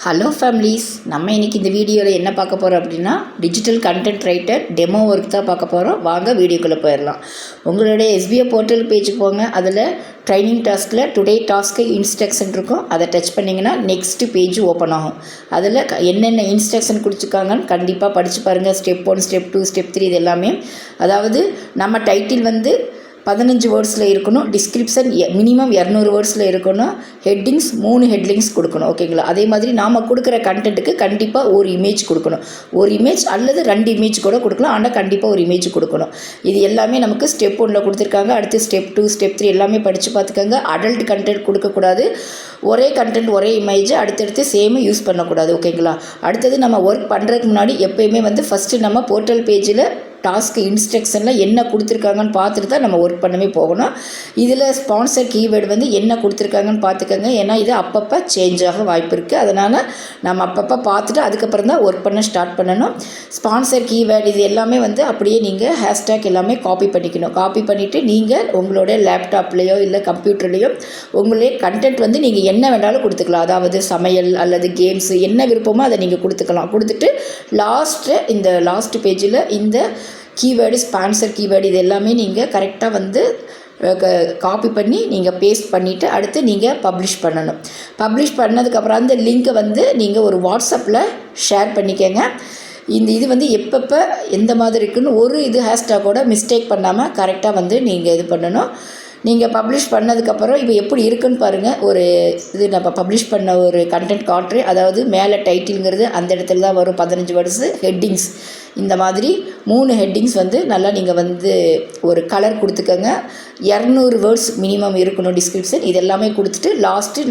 Hello families, நம்ம இன்றைக்கி இந்த வீடியோவில் என்ன பார்க்க போகிறோம் அப்படின்னா digital content writer demo work தான் பார்க்க போகிறோம். வாங்க வீடியோக்குள்ளே போயிடலாம். உங்களுடைய எஸ்பிஐ போர்ட்டல் பேஜுக்கு போங்க. அதில் ட்ரைனிங் டாஸ்கில் டுடே டாஸ்க்கு இன்ஸ்ட்ரக்ஷன் இருக்கும். அதை டச் பண்ணிங்கன்னா நெக்ஸ்ட்டு பேஜ் ஓப்பன் ஆகும். அதில் என்னென்ன இன்ஸ்ட்ரக்ஷன் கொடுத்துருக்காங்கன்னு கண்டிப்பாக படித்து பாருங்கள். ஸ்டெப் 1, ஸ்டெப் 2, ஸ்டெப் 3 இது எல்லாமே. அதாவது நம்ம டைட்டில் வந்து 15 வேர்ட்ஸில் இருக்கணும். டிஸ்கிரிப்ஷன் மினிமம் 200 வேர்ட்ஸில் இருக்கணும். ஹெட்டிங்ஸ் 3 ஹெட்லிங்ஸ் கொடுக்கணும். ஓகேங்களா? அதே மாதிரி நாம் கொடுக்குற கண்டென்ட்டுக்கு கண்டிப்பாக ஒரு இமேஜ் கொடுக்கணும். ஒரு இமேஜ் அல்லது 2 இமேஜ் கூட கொடுக்கலாம். ஆனால் கண்டிப்பாக ஒரு இமேஜ் கொடுக்கணும். இது எல்லாமே நமக்கு ஸ்டெப் 1ல் கொடுத்துருக்காங்க. அடுத்து ஸ்டெப் 2, ஸ்டெப் 3 எல்லாமே படித்து பார்த்துக்கோங்க. அடல்ட் கண்டென்ட் கொடுக்கக்கூடாது. ஒரே கண்டென்ட் ஒரே இமேஜ் அடுத்தடுத்து சேம் யூஸ் பண்ணக்கூடாது. ஓகேங்களா? அடுத்தது நம்ம ஒர்க் பண்ணுறதுக்கு முன்னாடி எப்போயுமே வந்து ஃபஸ்ட்டு நம்ம போர்ட்டல் பேஜில் டாஸ்க் இன்ஸ்ட்ரக்ஷனில் என்ன கொடுத்துருக்காங்கன்னு பார்த்துட்டு தான் நம்ம ஒர்க் பண்ணவே போகணும். இதில் ஸ்பான்சர் கீவேர்டு வந்து என்ன கொடுத்துருக்காங்கன்னு பார்த்துக்கோங்க. ஏன்னா இது அப்பப்போ சேஞ்ச் ஆக வாய்ப்பு இருக்குது. அதனால் நம்ம அப்பப்போ பார்த்துட்டு அதுக்கப்புறம் தான் ஒர்க் பண்ண ஸ்டார்ட் பண்ணணும். ஸ்பான்சர் கீவேர்டு இது எல்லாமே வந்து அப்படியே நீங்கள் ஹேஷ்டேக் எல்லாமே காப்பி பண்ணிக்கணும். காப்பி பண்ணிவிட்டு நீங்கள் உங்களுடைய லேப்டாப்லேயோ இல்லை கம்ப்யூட்டர்லேயோ உங்களுடைய கண்டென்ட் வந்து நீங்கள் என்ன வேணாலும் கொடுத்துக்கலாம். அதாவது சமையல் அல்லது கேம்ஸு என்ன விருப்பமோ அதை நீங்கள் கொடுத்துக்கலாம். கொடுத்துட்டு இந்த லாஸ்ட் பேஜில் இந்த கீவேர்டு ஸ்பான்சர் கீவேர்டு இது எல்லாமே நீங்கள் கரெக்டாக வந்து காப்பி பண்ணி நீங்கள் பேஸ்ட் பண்ணிவிட்டு அடுத்து நீங்கள் பப்ளிஷ் பண்ணணும். பப்ளிஷ் பண்ணதுக்கப்புறம் அந்த லிங்க்கை வந்து நீங்கள் ஒரு வாட்ஸ்அப்பில் ஷேர் பண்ணிக்கங்க. இது வந்து எப்பப்போ எந்த மாதிரி இருக்குன்னு ஒரு ஹேஷ்டாகோட மிஸ்டேக் பண்ணாமல் கரெக்டாக வந்து நீங்கள் இது பண்ணணும். நீங்கள் பப்ளிஷ் பண்ணதுக்கப்புறம் இப்போ எப்படி இருக்குன்னு பாருங்கள். நம்ம பப்ளிஷ் பண்ண ஒரு கண்டென்ட் காட்டுறேன். அதாவது மேலே டைட்டில்ங்கிறது அந்த இடத்துல தான் வரும். 15 வேர்ட்ஸு ஹெட்டிங்ஸ் இந்த மாதிரி 3 ஹெட்டிங்ஸ் வந்து நல்லா நீங்கள் வந்து ஒரு கலர் கொடுத்துக்கோங்க. 200 வேர்ட்ஸ் மினிமம் இருக்கணும் டிஸ்கிரிப்ஷன். இது எல்லாமே கொடுத்துட்டு லாஸ்ட்டு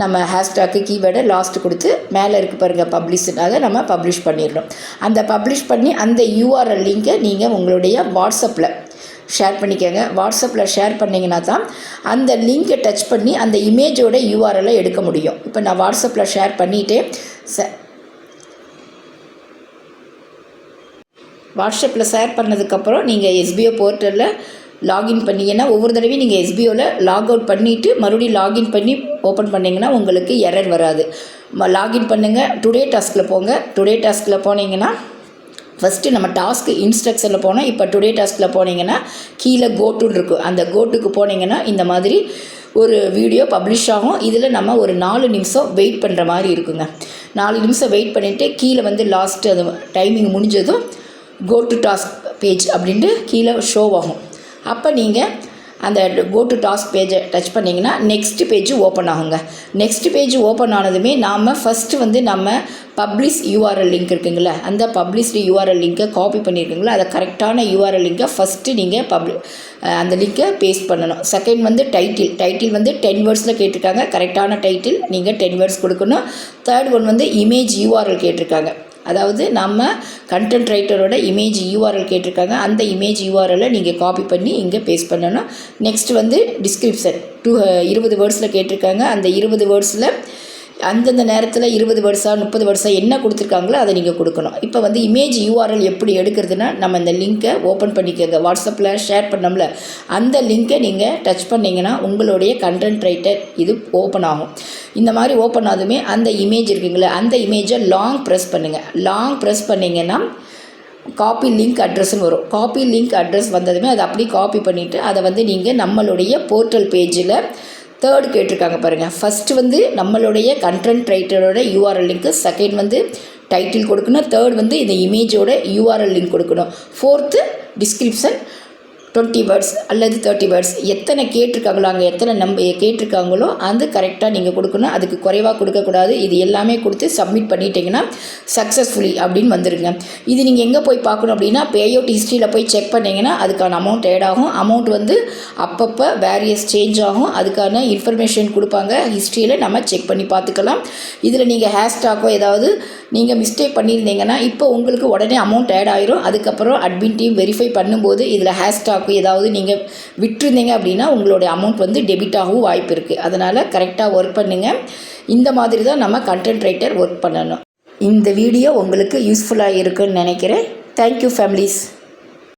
நம்ம ஹேஷ்டாக்கு கீவேர்டை லாஸ்ட்டு கொடுத்து மேலே இருக்குது பாருங்கள் பப்ளிஷ்னாக நம்ம பப்ளிஷ் பண்ணிடணும். அந்த பப்ளிஷ் பண்ணி அந்த யூஆர்எல் லிங்கை நீங்கள் உங்களுடைய வாட்ஸ்அப்பில் ஷேர் பண்ணிக்கோங்க. வாட்ஸ்அப்பில் ஷேர் பண்ணிங்கன்னா தான் அந்த லிங்கை டச் பண்ணி அந்த இமேஜோட யூஆர்எல்லை எடுக்க முடியும். இப்போ நான் வாட்ஸ்அப்பில் ஷேர் பண்ணிவிட்டு வாட்ஸ்அப்பில் ஷேர் பண்ணதுக்கப்புறம் நீங்கள் எஸ்பிஓ போர்ட்டலில் லாகின் பண்ணிங்கன்னா ஒவ்வொரு தடவையும் நீங்கள் எஸ்பிஓவில் லாக் அவுட் பண்ணிவிட்டு மறுபடியும் லாகின் பண்ணி ஓப்பன் பண்ணிங்கன்னா உங்களுக்கு எரர் வராது. லாகின் பண்ணுங்கள். டுடே டாஸ்கில் போங்க. டுடே டாஸ்கில் போனீங்கன்னா ஃபஸ்ட்டு நம்ம டாஸ்க்கு இன்ஸ்ட்ரக்ஷனில் போனால் இப்போ டுடே டாஸ்கில் போனீங்கன்னா கீழே கோட்டுன்னு இருக்கும். அந்த கோட்டுக்கு போனீங்கன்னா இந்த மாதிரி ஒரு வீடியோ பப்ளிஷ் ஆகும். இதில் நம்ம ஒரு 4 நிமிஷம் வெயிட் பண்ணுற மாதிரி இருக்குங்க. 4 நிமிஷம் வெயிட் பண்ணிவிட்டு கீழே வந்து லாஸ்ட்டு அது டைமிங் முடிஞ்சதும் கோ டு டாஸ்க் பேஜ் அப்படின்ட்டு கீழே ஷோ ஆகும். அப்போ நீங்கள் அந்த கோ டு டாஸ்க் பேஜை டச் பண்ணிங்கன்னா நெக்ஸ்ட் பேஜ் ஓப்பன் ஆகுங்க. நெக்ஸ்ட் பேஜ் ஓப்பன் ஆனதுமே நாம் ஃபஸ்ட்டு வந்து நம்ம பப்ளிஷ் யூஆர்எல் லிங்க் இருக்குங்களா, அந்த பப்ளிஷ்டு யூஆர்எல் லிங்க்கை காப்பி பண்ணியிருக்கீங்களா, அதை கரெக்டான யூஆர்எல் லிங்கை ஃபஸ்ட்டு நீங்கள் அந்த லிங்க்கை பேஸ்ட் பண்ணணும். செகண்ட் வந்து டைட்டில் வந்து 10 வேர்ட்ஸில் கேட்டிருக்காங்க. கரெக்டான டைட்டில் நீங்கள் 10 வேர்ட்ஸ் கொடுக்கணும். தேர்ட் ஒன் வந்து இமேஜ் யூஆர்எல் கேட்டிருக்காங்க. அதாவது நம்ம கண்டென்ட் ரைட்டரோட இமேஜ் யூஆர்எல் கேட்டிருக்காங்க. அந்த இமேஜ் யூஆர்எல்லை நீங்கள் காப்பி பண்ணி இங்கே பேஸ்ட் பண்ணணும். நெக்ஸ்ட் வந்து டிஸ்கிரிப்ஷன் 20 வேர்ட்ஸில் கேட்டிருக்காங்க. அந்த 20 வேர்ட்ஸில் அந்தந்த நேரத்தில் 20 வேர்ட்ஸா 30 வேர்ட்ஸா என்ன கொடுத்துருக்காங்களோ அதை நீங்கள் கொடுக்கணும். இப்போ வந்து இமேஜ் யூஆர்எல் எப்படி எடுக்கிறதுனா நம்ம இந்த லிங்க்கை ஓப்பன் பண்ணிக்கோங்க. வாட்ஸ்அப்பில் ஷேர் பண்ணோம்ல அந்த லிங்க்கை நீங்கள் டச் பண்ணிங்கன்னா உங்களுடைய கண்டென்ட் ரைட்டர் இது ஓப்பன் ஆகும். இந்த மாதிரி ஓப்பன் ஆகுதுமே அந்த இமேஜ் இருக்குங்களா, அந்த இமேஜை லாங் ப்ரெஸ் பண்ணுங்கள். லாங் ப்ரெஸ் பண்ணிங்கன்னா காப்பி லிங்க் அட்ரஸ்ன்னு வரும். காப்பி லிங்க் அட்ரஸ் வந்ததுமே அதை அப்படியே காப்பி பண்ணிவிட்டு அதை வந்து நீங்கள் நம்மளுடைய போர்ட்டல் பேஜில் தேர்ட் கேட்டிருக்காங்க பாருங்கள். ஃபஸ்ட்டு வந்து நம்மளுடைய கண்டென்ட் ரைட்டரோட யூஆர்எல் லிங்க்கு, செகண்ட் வந்து டைட்டில் கொடுக்கணும், தேர்ட் வந்து இந்த இமேஜோட யூஆர்எல் லிங்க் கொடுக்கணும், ஃபோர்த்து டிஸ்கிரிப்ஷன் 20 வேர்ட்ஸ் அல்லது 30 வேர்ட்ஸ் எத்தனை கேட்டிருக்காங்களோ அங்கே எத்தனை கேட்டிருக்காங்களோ அது கரெக்டாக நீங்கள் கொடுக்கணும். அதுக்கு குறைவாக கொடுக்கக்கூடாது. இது எல்லாமே கொடுத்து சப்மிட் பண்ணிட்டீங்கன்னா சக்ஸஸ்ஃபுல்லி அப்படின்னு வந்துருங்க. இது நீங்கள் எங்கே போய் பார்க்கணும் அப்படின்னா பேஅவுட் ஹிஸ்ட்ரியில் போய் செக் பண்ணிங்கன்னா அதுக்கான அமௌண்ட் ஆட் ஆகும். அமௌண்ட் வந்து அப்பப்போ வேரியஸ் சேஞ்ச் ஆகும். அதுக்கான இன்ஃபர்மேஷன் கொடுப்பாங்க. ஹிஸ்ட்ரியில் நம்ம செக் பண்ணி பார்த்துக்கலாம். இதில் நீங்கள் ஹேஷ்டாக்கோ ஏதாவது நீங்கள் மிஸ்டேக் பண்ணியிருந்தீங்கன்னா இப்போ உங்களுக்கு உடனே அமௌண்ட் ஆட் ஆயிரும். அதுக்கப்புறம் அட்மின் டீம் வெரிஃபை பண்ணும்போது இதில் ஹேஷ்டாக் ஏதாவது நீங்கள் விட்டுருந்தீங்க அப்படின்னா உங்களுடைய அமௌண்ட் வந்து டெபிட் ஆகவும் வாய்ப்பு இருக்குது. அதனால் கரெக்டாக ஒர்க் பண்ணுங்கள். இந்த மாதிரி தான் நம்ம கண்டென்ட் ரைட்டர் ஒர்க் பண்ணணும். இந்த வீடியோ உங்களுக்கு யூஸ்ஃபுல்லாக இருக்குன்னு நினைக்கிறேன். Thank you families.